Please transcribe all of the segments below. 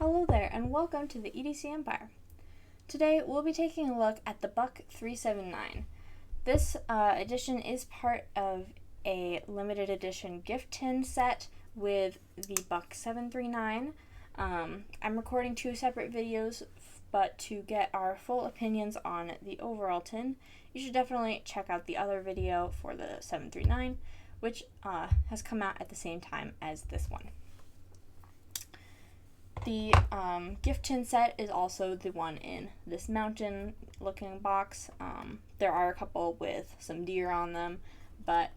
Hello there, and welcome to the EDC Empire. Today, we'll be taking a look at the Buck 379. This edition is part of a limited edition gift tin set with the Buck 739. I'm recording two separate videos, but to get our full opinions on the overall tin, you should definitely check out the other video for the 739, which has come out at the same time as this one. The gift tin set is also the one in this mountain looking box. There are a couple with some deer on them, but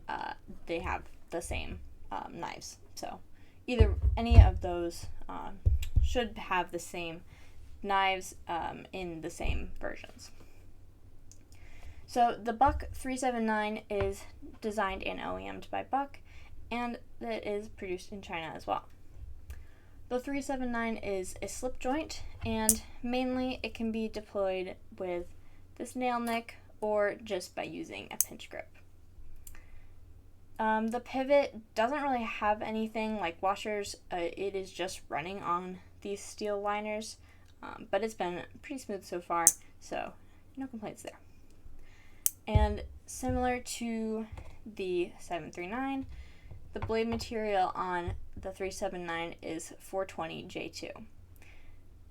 they have the same knives. So any of those should have the same knives in the same versions. So the Buck 379 is designed and OEM'd by Buck, and it is produced in China as well. The 379 is a slip joint, and mainly it can be deployed with this nail nick or just by using a pinch grip. The pivot doesn't really have anything like washers. It is just running on these steel liners, but it's been pretty smooth so far, so no complaints there. And similar to the 739, the blade material on the 379 is 420 J2.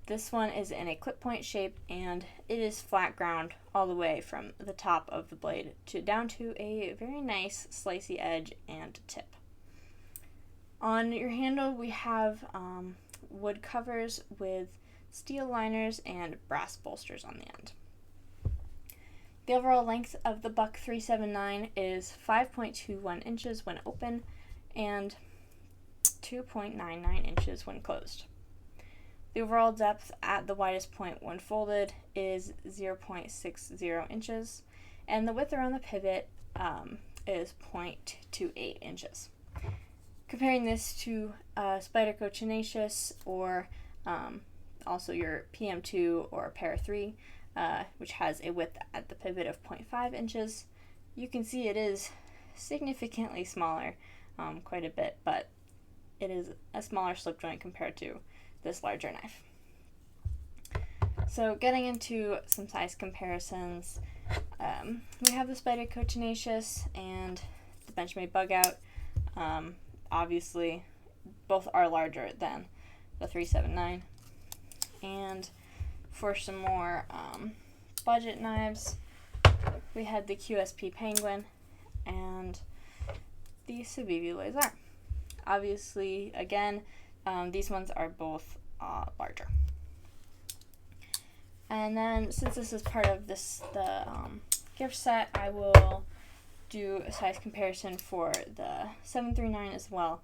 This one is in a clip point shape, and it is flat ground all the way from the top of the blade down to a very nice slicey edge and tip. On your handle, we have wood covers with steel liners and brass bolsters on the end. The overall length of the Buck 379 is 5.21 inches when open and 2.99 inches when closed. The overall depth at the widest point when folded is 0.60 inches, and the width around the pivot is 0.28 inches. Comparing this to Spyderco Tenacious or also your PM2 or Para 3, which has a width at the pivot of 0.5 inches, you can see it is significantly smaller, quite a bit, but it is a smaller slip joint compared to this larger knife. So getting into some size comparisons, we have the Spyderco Tenacious and the Benchmade Bug Out. Obviously, both are larger than the 379. And for some more budget knives, we had the QSP Penguin and the Civivi Laser. Obviously, again, these ones are both larger. And then, since this is part of the gift set, I will do a size comparison for the 739 as well.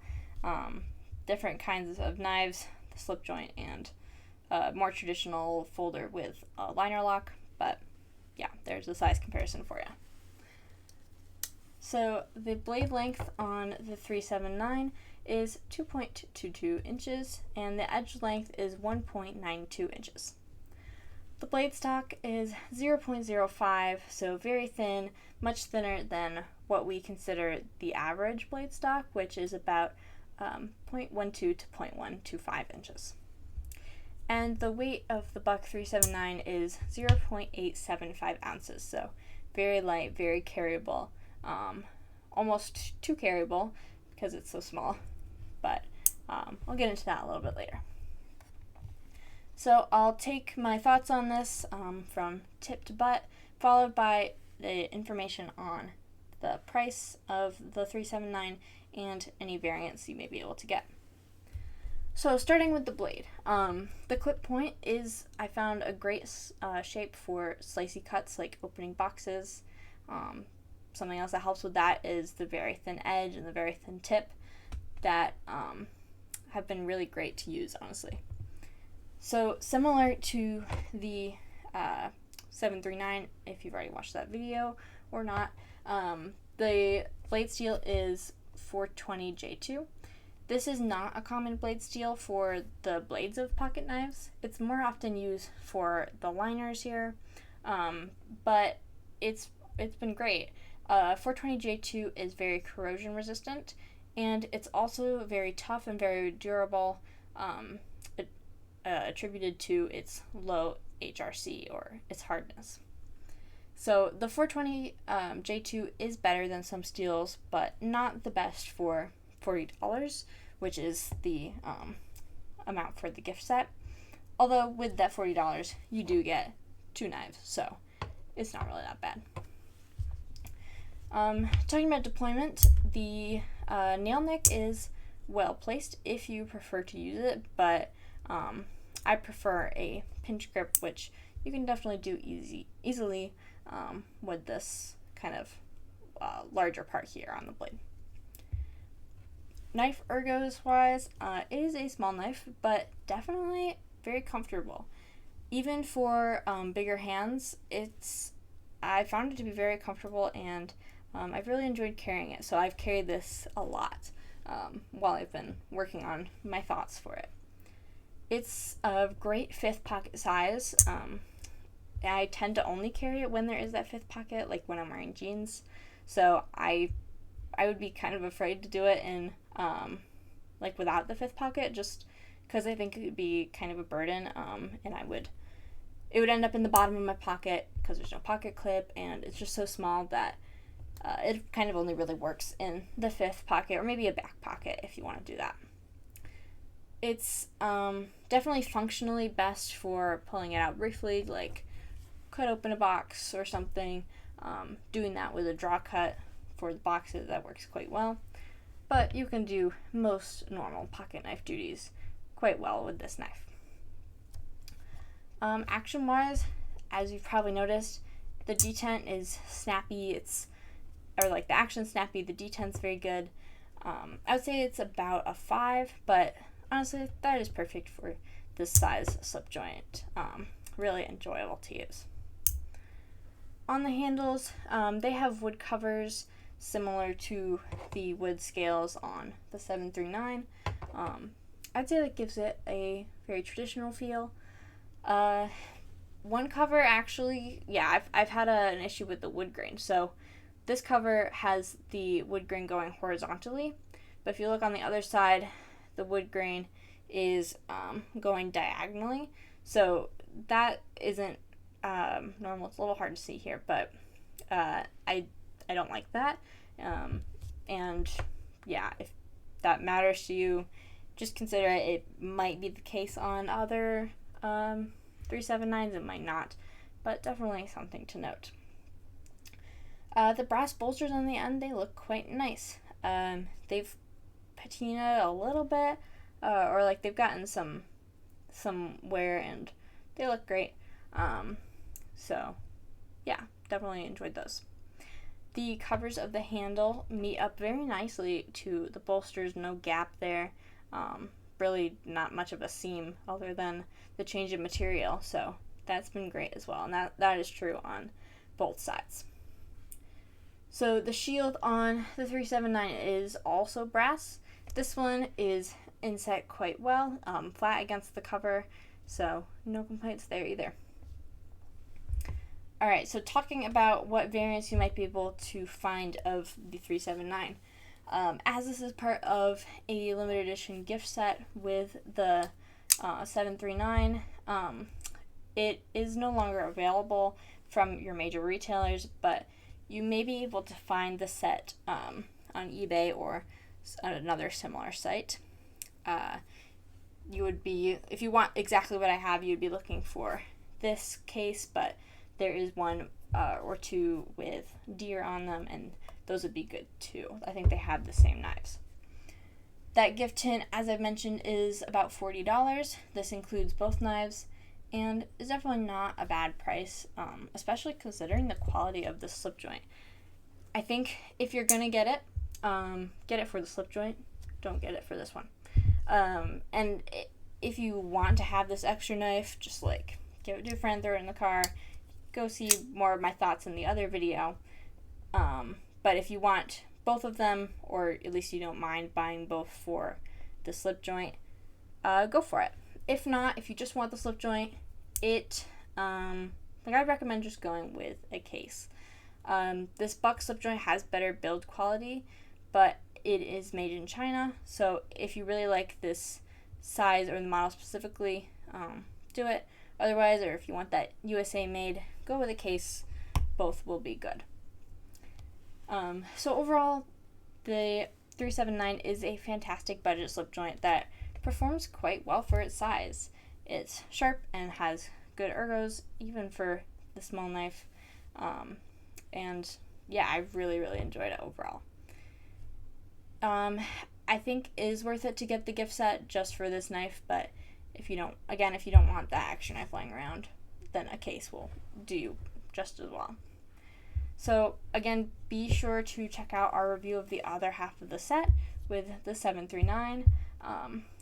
Different kinds of knives, the slip joint, and more traditional folder with a liner lock. But yeah, there's a size comparison for you. So the blade length on the 379 is 2.22 inches, and the edge length is 1.92 inches. The blade stock is 0.05, so very thin, much thinner than what we consider the average blade stock, which is about 0.12 to 0.125 inches. And the weight of the Buck 379 is 0.875 ounces, so very light, very carryable. Almost too carryable because it's so small, but I'll get into that a little bit later. So I'll take my thoughts on this from tip to butt, followed by the information on the price of the 379 and any variants you may be able to get. So starting with the blade, the clip point is, I found, a great shape for slicey cuts like opening boxes. Something else that helps with that is the very thin edge and the very thin tip that have been really great to use, honestly. So similar to the 739, if you've already watched that video or not, the blade steel is 420 J2. This is not a common blade steel for the blades of pocket knives. It's more often used for the liners here, but it's been great. 420 J2 is very corrosion resistant, and it's also very tough and very durable. attributed to its low HRC, or its hardness. So the 420 J2 is better than some steels, but not the best for $40, which is the amount for the gift set. Although with that $40, you do get 2 knives, so it's not really that bad. Talking about deployment, the nail nick is well placed if you prefer to use it, but I prefer a pinch grip, which you can definitely do easily with this kind of larger part here on the blade. Knife ergos wise, it is a small knife, but definitely very comfortable. Even for bigger hands, I found it to be very comfortable, and I've really enjoyed carrying it. So I've carried this a lot while I've been working on my thoughts for it. It's a great 5th pocket size. I tend to only carry it when there is that 5th pocket, like when I'm wearing jeans. So I would be kind of afraid to do it in like without the 5th pocket, just because I think it would be kind of a burden, and it would end up in the bottom of my pocket because there's no pocket clip, and it's just so small that it kind of only really works in the 5th pocket, or maybe a back pocket if you want to do that. It's definitely functionally best for pulling it out briefly, like cut open a box or something. Doing that with a draw cut for the boxes, that works quite well. But you can do most normal pocket knife duties quite well with this knife. Action-wise, as you've probably noticed, the detent is snappy. The action's snappy, the detent's very good. I would say it's about a 5, but honestly, that is perfect for this size slip joint. Really enjoyable to use. On the handles, they have wood covers similar to the wood scales on the 739. I'd say that gives it a very traditional feel. One cover actually, I've had an issue with the wood grain. So this cover has the wood grain going horizontally, but if you look on the other side, the wood grain is going diagonally. So that isn't normal. It's a little hard to see here, but I don't like that. And yeah, if that matters to you, just consider it. It might be the case on other 379s. It might not, but definitely something to note. The brass bolsters on the end, they look quite nice. They've patinaed a little bit, or like they've gotten some wear, and they look great. So yeah, definitely enjoyed those. The covers of the handle meet up very nicely to the bolsters, no gap there. Really not much of a seam other than the change of material, so that's been great as well, and that is true on both sides. So the shield on the 379 is also brass. This one is inset quite well, flat against the cover, so no complaints there either. Alright, so talking about what variants you might be able to find of the 379. As this is part of a limited edition gift set with the 739, it is no longer available from your major retailers, but you may be able to find the set on eBay or another similar site. You would be, if you want exactly what I have, you'd be looking for this case, but there is one or two with deer on them, and those would be good too. I think they have the same knives. That gift tin, as I've mentioned, is about $40. This includes both knives, and is definitely not a bad price, especially considering the quality of the slip joint. I think if you're going to get it for the slip joint. Don't get it for this one. And if you want to have this extra knife, just like give it to a friend, throw it in the car. Go see more of my thoughts in the other video. But if you want both of them, or at least you don't mind buying both for the slip joint, go for it. If not, if you just want the slip joint, I'd recommend just going with a case. This buck slip joint has better build quality, but it is made in China, so if you really like this size or the model specifically, do it. Otherwise, or if you want that USA made, go with a case. Both will be good. So overall, the 379 is a fantastic budget slip joint that performs quite well for its size. It's sharp and has good ergos, even for the small knife. And yeah, I really enjoyed it overall. I think it is worth it to get the gift set just for this knife, but if you don't want that extra knife lying around, then a case will do just as well. So again, be sure to check out our review of the other half of the set with the 739,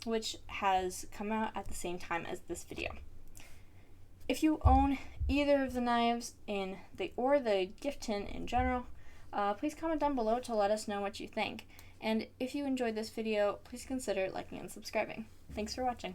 which has come out at the same time as this video. If you own either of the knives or the gift tin in general, please comment down below to let us know what you think. And if you enjoyed this video, please consider liking and subscribing. Thanks for watching.